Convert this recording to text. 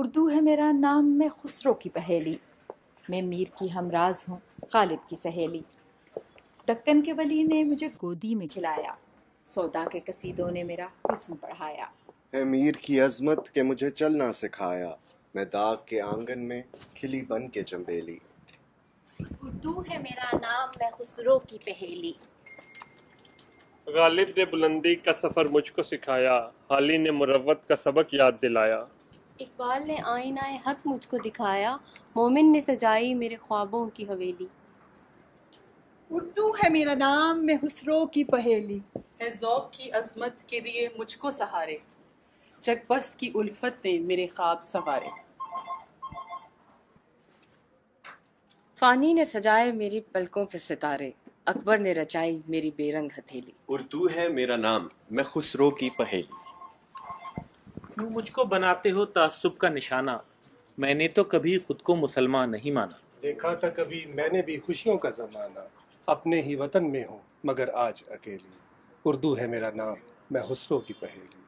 اردو ہے میرا نام، میں خسرو کی پہیلی، میں میر کی ہمراز ہوں، غالب کی سہیلی۔ دکن کے ولی نے مجھے گودی میں کھلایا، سودا کے قصیدوں نے میرا حسن بڑھایا۔ ہے میر کی عظمت کہ مجھے چلنا سکھایا، میں داغ کے آنگن میں کھلی بن کے چنبیلی۔ اردو ہے میرا نام، میں خسرو کی پہیلی۔ غالب نے بلندی کا سفر مجھ کو سکھایا، حالی نے مروت کا سبق یاد دلایا۔ اقبال نے آئینہ حق مجھ کو دکھایا، مومن نے سجائی میرے خوابوں کی حویلی۔ اردو ہے میرا نام، میں خسرو کی پہیلی۔ ہے ذوق کی عظمت کے لیے مجھ کو سہارے، چک بس کی الفت نے میرے خواب سنوارے۔ فانی نے سجائے میری پلکوں پہ ستارے، اکبر نے رچائی میری بے رنگ ہتھیلی۔ اردو ہے میرا نام، میں خسرو کی پہیلی۔ کیوں مجھ کو بناتے ہو تعصب کا نشانہ، میں نے تو کبھی خود کو مسلمان نہیں مانا۔ دیکھا تھا کبھی میں نے بھی خوشیوں کا زمانہ، اپنے ہی وطن میں ہوں مگر آج اکیلی۔ اردو ہے میرا نام، میں خسرو کی پہیلی۔